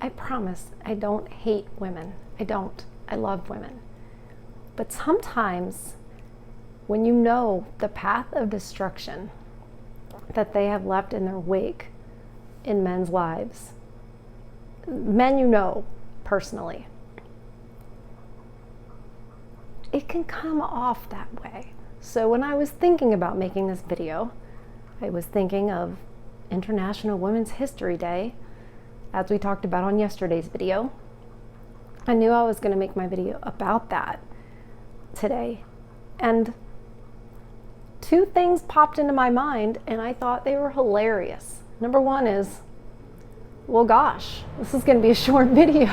I promise I don't hate women. I don't. I love women. But sometimes when you know the path of destruction that they have left in their wake in men's lives, men you know personally, it can come off that way. So when I was thinking about making this video, I was thinking of International Women's History Day, as we talked about on yesterday's video. I knew I was going to make my video about that today. And two things popped into my mind, and I thought they were hilarious. Number one is, well, gosh, this is going to be a short video.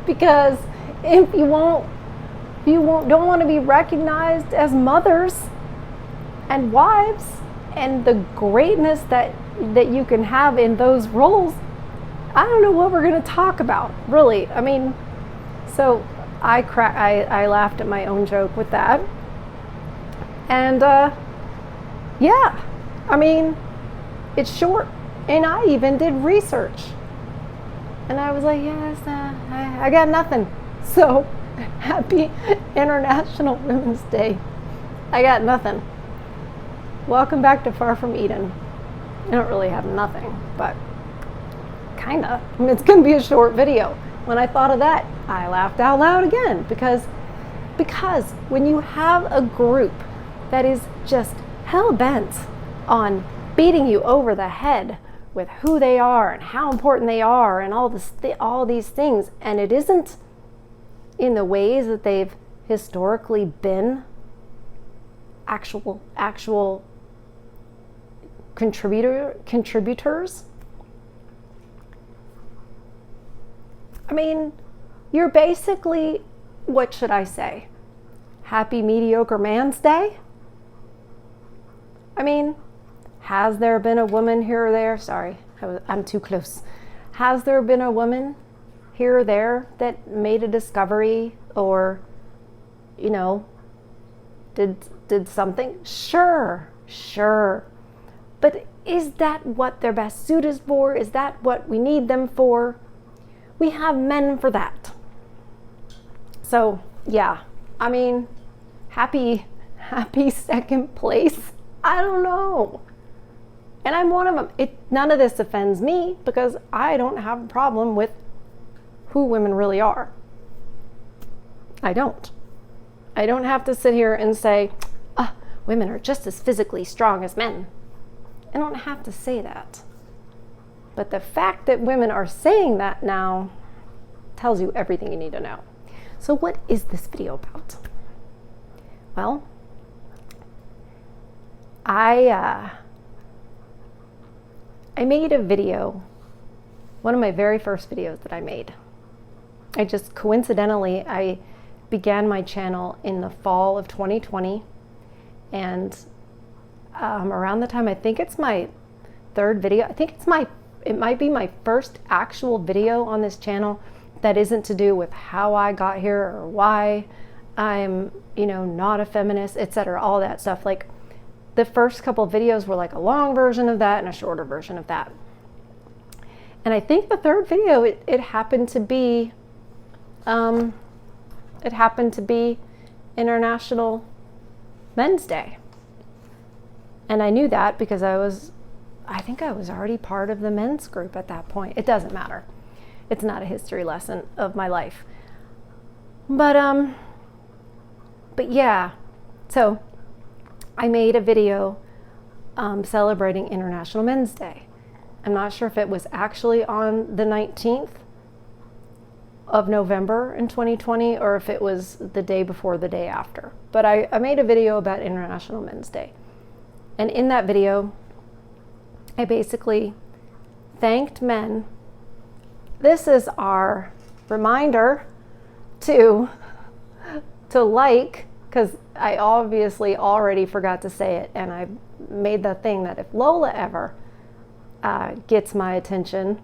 Because if you don't want to be recognized as mothers and wives and the greatness that you can have in those roles, I don't know what we're going to talk about, really. I mean, so I laughed at my own joke with that. And yeah, I mean, it's short, and I even did research. And I was like, yes, I got nothing. So, happy International Women's Day. I got nothing. Welcome back to Far From Eden. I don't really have nothing, but kinda. I mean, it's gonna be a short video. When I thought of that, I laughed out loud again, because when you have a group that is just hell-bent on beating you over the head with who they are and how important they are and all these things, and it isn't in the ways that they've historically been actual contributors. I mean, you're basically, what should I say? Happy Mediocre Man's Day? I mean, has there been a woman here or there? Sorry, I'm too close. Has there been a woman here or there that made a discovery or, did something? Sure. But is that what their best suit is for? Is that what we need them for? We have men for that. So, yeah, I mean, happy second place. I don't know. And I'm one of them. None of this offends me because I don't have a problem with who women really are. I don't have to sit here and say, women are just as physically strong as men. I don't have to say that. But the fact that women are saying that now tells you everything you need to know. So what is this video about? Well, I made a video, one of my very first videos that I made. I began my channel in the fall of 2020, and around the time, I think it's my third video, it might be my first actual video on this channel that isn't to do with how I got here or why I'm, not a feminist, etc., all that stuff. Like, the first couple of videos were like a long version of that and a shorter version of that. And I think the third video, it happened to be International Men's Day. And I knew that because I think I was already part of the men's group at that point. It doesn't matter. It's not a history lesson of my life. But yeah, so I made a video celebrating International Men's Day. I'm not sure if it was actually on the 19th of November in 2020 or if it was the day before, the day after. But I made a video about International Men's Day. And in that video, I basically thanked men. This is our reminder to like, because I obviously already forgot to say it, and I made the thing that if Lola ever gets my attention,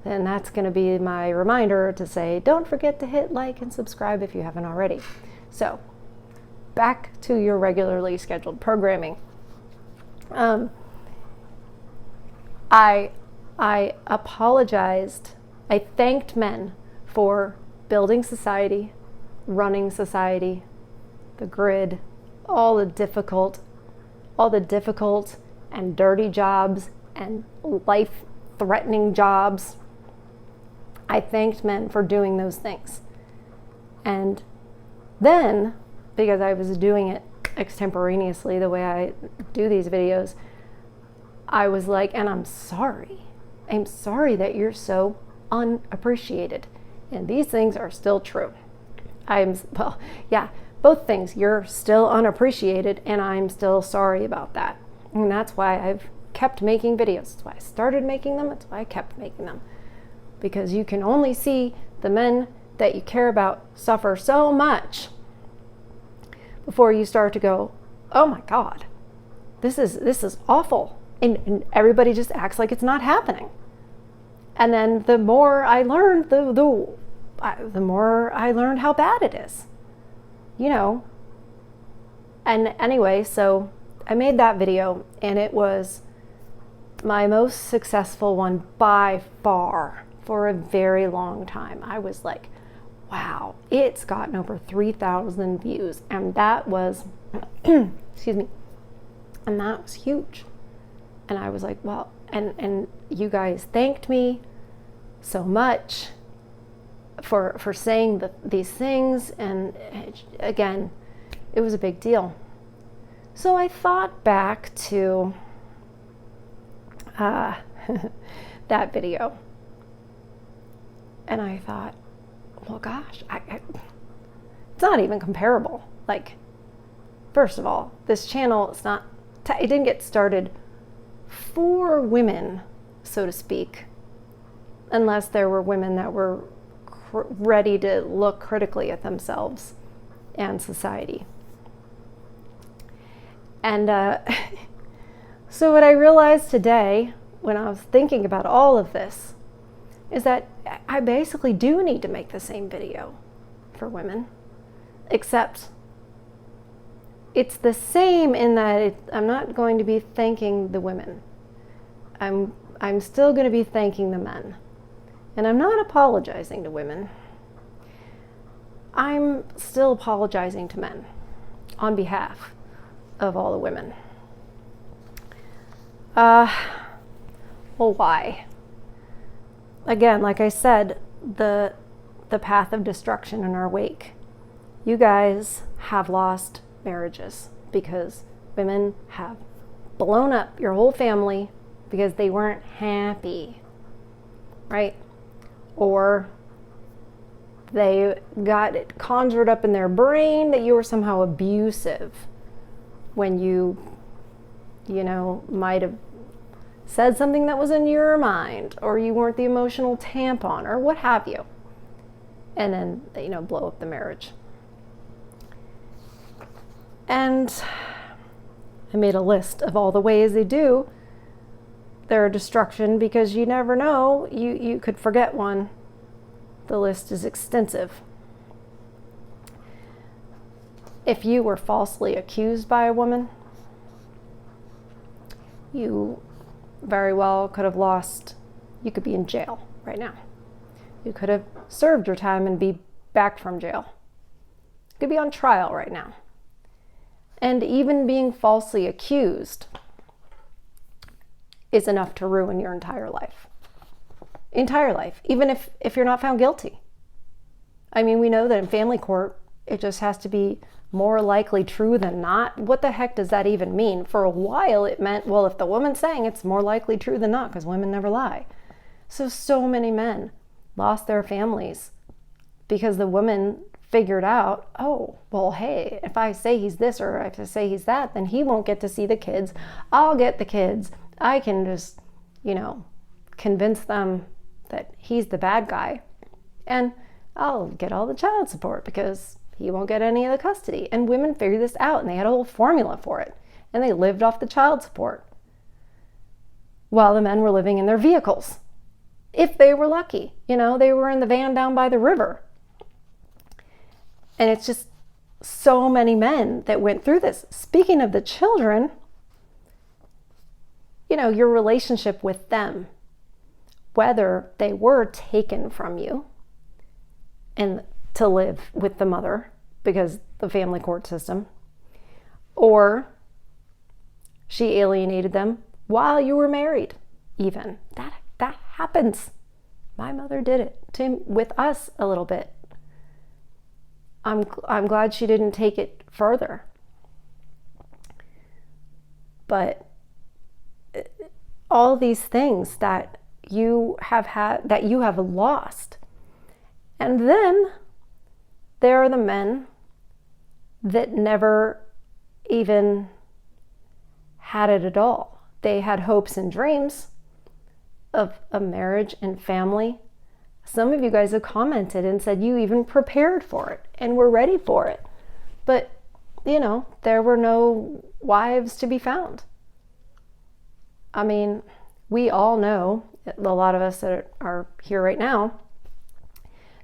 then that's going to be my reminder to say, don't forget to hit like and subscribe if you haven't already. So, back to your regularly scheduled programming. I I apologized. I thanked men for building society, running society, the grid, all the difficult and dirty jobs and life-threatening jobs. I thanked men for doing those things. And then, because I was doing it extemporaneously the way I do these videos, I was like, and I'm sorry. I'm sorry that you're so unappreciated. And these things are still true. Both things. You're still unappreciated, and I'm still sorry about that. And that's why I've kept making videos. That's why I started making them. That's why I kept making them. Because you can only see the men that you care about suffer so much before you start to go, oh my God, this is awful. And everybody just acts like it's not happening. And then the more I learned, the more I learned how bad it is. You know. And anyway, so I made that video, and it was my most successful one by far for a very long time. I was like, wow, it's gotten over 3,000 views. And that was, excuse me, and that was huge. And I was like, well, and you guys thanked me so much for saying these things. And again, it was a big deal. So I thought back to that video. And I thought, well, gosh, it's not even comparable. Like, first of all, this channel, it didn't get started for women, so to speak, unless there were women that were ready to look critically at themselves and society. And so what I realized today, when I was thinking about all of this, is that I basically do need to make the same video for women, except it's the same in that I'm not going to be thanking the women. I'm still going to be thanking the men. And I'm not apologizing to women. I'm still apologizing to men on behalf of all the women. Well, why? Again, like I said, the path of destruction in our wake. You guys have lost marriages because women have blown up your whole family because they weren't happy, right? Or they got it conjured up in their brain that you were somehow abusive when you might have said something that was in your mind, or you weren't the emotional tampon, or what have you. And then, blow up the marriage. And I made a list of all the ways they do their destruction, because you never know, you could forget one. The list is extensive. If you were falsely accused by a woman, you very well could have you could be in jail right now. You could have served your time and be back from jail. You could be on trial right now. And even being falsely accused is enough to ruin your entire life. Entire life, even if you're not found guilty. I mean, we know that in family court, it just has to be more likely true than not. What the heck does that even mean? For a while, it meant, well, if the woman's saying it's more likely true than not, because women never lie. So many men lost their families because the woman figured out, oh, well, hey, if I say he's this or if I say he's that, then he won't get to see the kids. I'll get the kids. I can just, convince them that he's the bad guy. And I'll get all the child support because he won't get any of the custody. And women figured this out, and they had a whole formula for it. And they lived off the child support while the men were living in their vehicles. If they were lucky. They were in the van down by the river. And it's just so many men that went through this. Speaking of the children, your relationship with them whether they were taken from you and to live with the mother because the family court system, or she alienated them while you were married. Even that happens. My mother did it with us a little bit. I'm glad she didn't take it further. But all these things that you have had, that you have lost. And then there are the men that never even had it at all. They had hopes and dreams of a marriage and family. Some of you guys have commented and said you even prepared for it and were ready for it. But, there were no wives to be found. I mean, we all know, a lot of us that are here right now,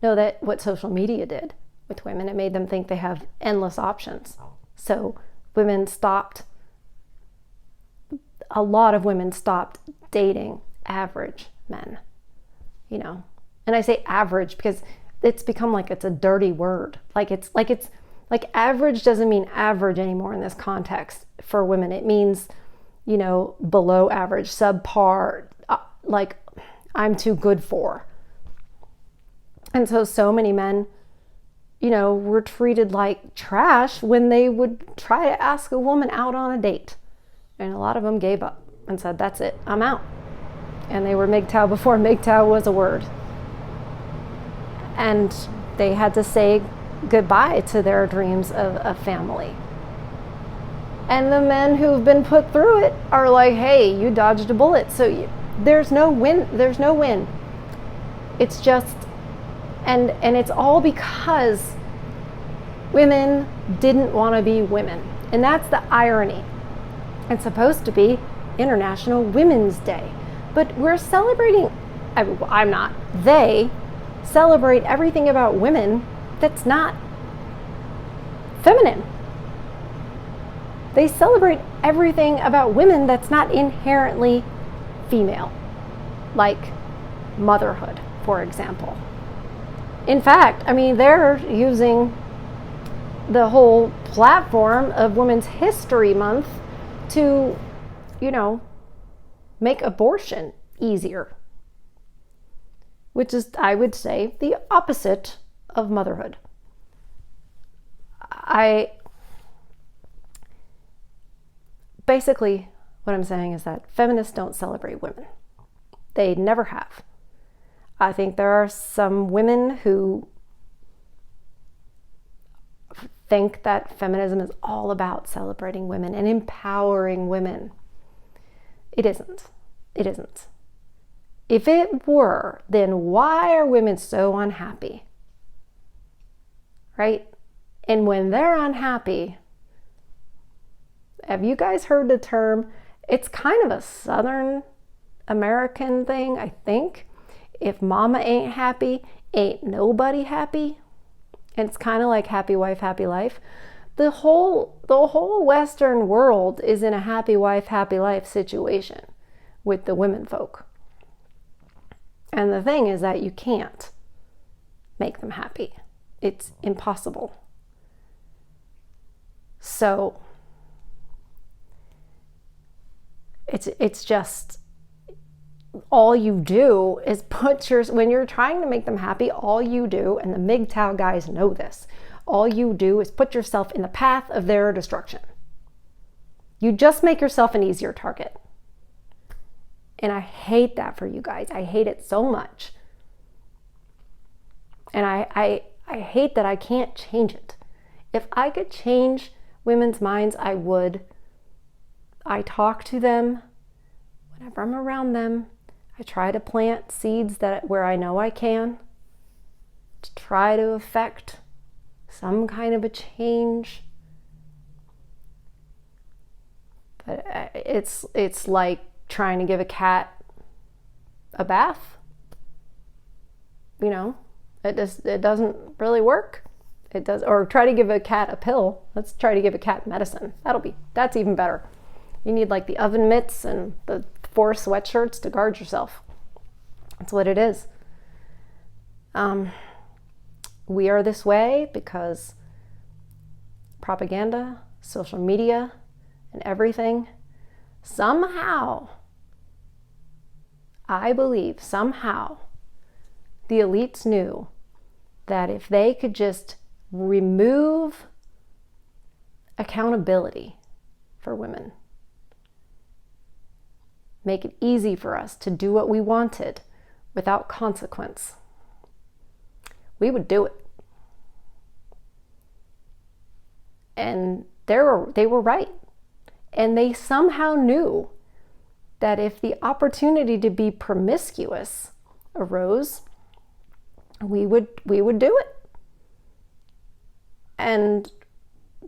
know that what social media did with women, it made them think they have endless options. So a lot of women stopped dating average men, and I say average because it's become like it's a dirty word. Like average doesn't mean average anymore in this context for women. It means, below average, subpar, like I'm too good for. And so many men, were treated like trash when they would try to ask a woman out on a date. And a lot of them gave up and said, that's it, I'm out. And they were MGTOW before MGTOW was a word. And they had to say goodbye to their dreams of a family. And the men who've been put through it are like, hey, you dodged a bullet. So there's no win. There's no win. It's just, and it's all because women didn't want to be women. And that's the irony. It's supposed to be International Women's Day. But we're celebrating, I'm not, they celebrate everything about women that's not feminine. They celebrate everything about women that's not inherently female, like motherhood, for example. In fact, they're using the whole platform of Women's History Month to, make abortion easier, which is, I would say, the opposite of motherhood. Basically, what I'm saying is that feminists don't celebrate women. They never have. I think there are some women who think that feminism is all about celebrating women and empowering women. It isn't. It isn't. If it were, then why are women so unhappy? Right? And when they're unhappy, have you guys heard the term? It's kind of a Southern American thing, I think. If mama ain't happy, ain't nobody happy. And it's kind of like happy wife, happy life. The whole Western world is in a happy wife, happy life situation with the women folk. And the thing is that you can't make them happy. It's impossible. So it's just, all you do is when you're trying to make them happy, all you do, and the MGTOW guys know this, all you do is put yourself in the path of their destruction. You just make yourself an easier target. And I hate that for you guys. I hate it so much. And I hate that I can't change it. If I could change women's minds, I would. I talk to them whenever I'm around them. I try to plant seeds where I know I can, to try to affect some kind of a change. But it's like trying to give a cat a bath. It doesn't really work. It does, or try to give a cat a pill. Let's try to give a cat medicine. That's even better. You need like the oven mitts and the 4 sweatshirts to guard yourself. That's what it is. We are this way because propaganda, social media, and everything, somehow, I believe, somehow, the elites knew that if they could just remove accountability for women, make it easy for us to do what we wanted without consequence, we would do it. And they were right. And they somehow knew that if the opportunity to be promiscuous arose, we would do it. And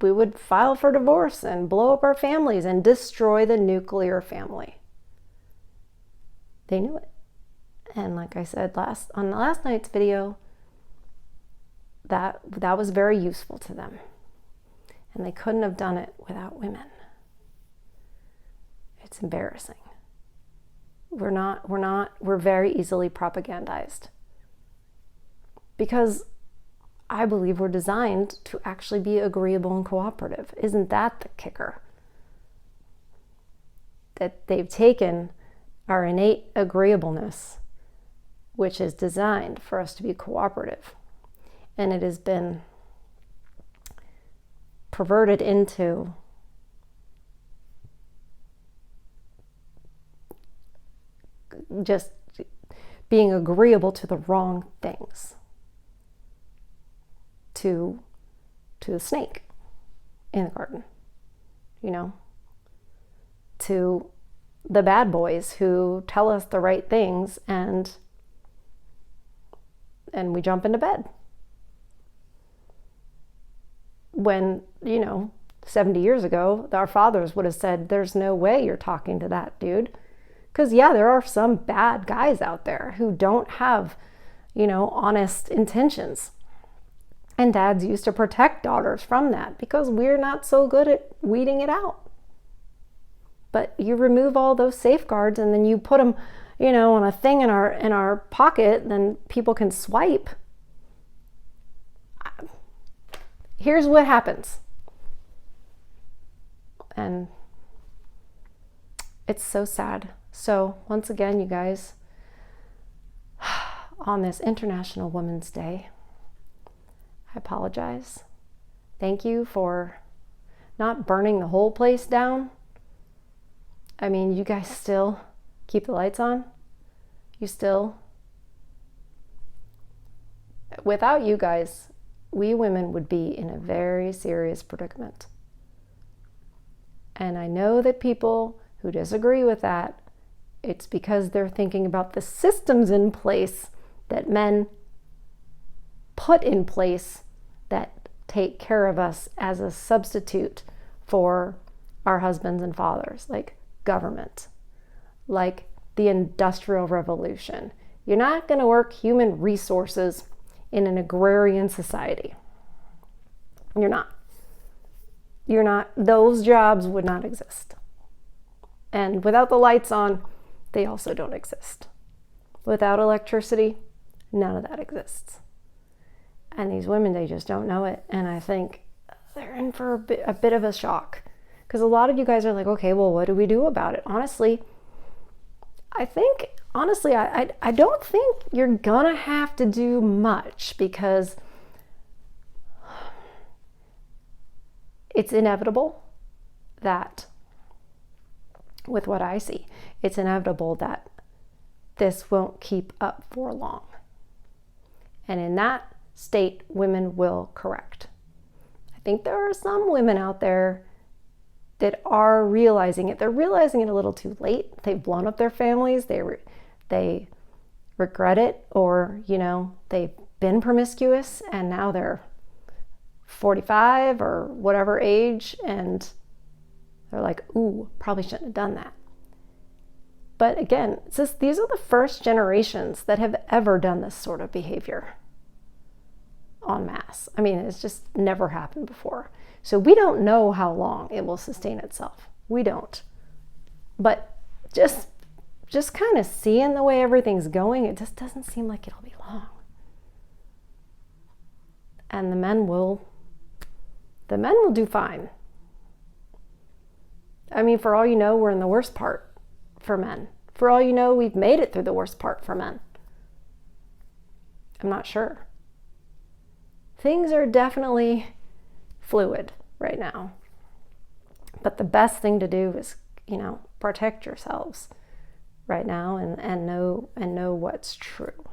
we would file for divorce and blow up our families and destroy the nuclear family. They knew it. And like I said on last night's video, that was very useful to them. And they couldn't have done it without women. It's embarrassing. We're very easily propagandized. Because I believe we're designed to actually be agreeable and cooperative. Isn't that the kicker? That they've taken our innate agreeableness, which is designed for us to be cooperative, and it has been perverted into just being agreeable to the wrong things, to the snake in the garden, to the bad boys who tell us the right things and we jump into bed. When, 70 years ago, our fathers would have said, there's no way you're talking to that dude. Because, there are some bad guys out there who don't have, honest intentions. And dads used to protect daughters from that because we're not so good at weeding it out. But you remove all those safeguards and then you put them, on a thing in our pocket, then people can swipe. Here's what happens. And it's so sad. So once again, you guys, on this International Women's Day, I apologize. Thank you for not burning the whole place down. I mean, you guys still keep the lights on. Without you guys, we women would be in a very serious predicament. And I know that people who disagree with that, it's because they're thinking about the systems in place that men put in place that take care of us as a substitute for our husbands and fathers, like government, like the Industrial Revolution. You're not going to work human resources in an agrarian society. You're not. Those jobs would not exist. And without the lights on, they also don't exist. Without electricity, none of that exists. And these women, they just don't know it. And I think they're in for a bit of a shock. Because a lot of you guys are like, okay, well, what do we do about it? Honestly, I don't think you're gonna have to do much, because it's inevitable that, with what I see, it's inevitable that this won't keep up for long. And in that state, women will correct. I think there are some women out there that are realizing it. They're realizing it a little too late. They've blown up their families. They regret it, or, they've been promiscuous and now they're 45 or whatever age, and they're like, ooh, probably shouldn't have done that. But again, these are the first generations that have ever done this sort of behavior en masse. I mean, it's just never happened before. So we don't know how long it will sustain itself. We don't. But just just kind of seeing the way everything's going, it just doesn't seem like it'll be long. And the men will do fine. I mean, for all you know, we're in the worst part for men. For all you know, we've made it through the worst part for men. I'm not sure. Things are definitely fluid right now. But the best thing to do is, protect yourselves right now and know what's true.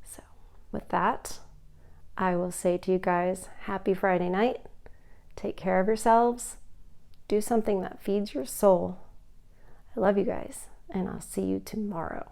So with that, I will say to you guys, happy Friday night. Take care of yourselves. Do something that feeds your soul. I love you guys, and I'll see you tomorrow.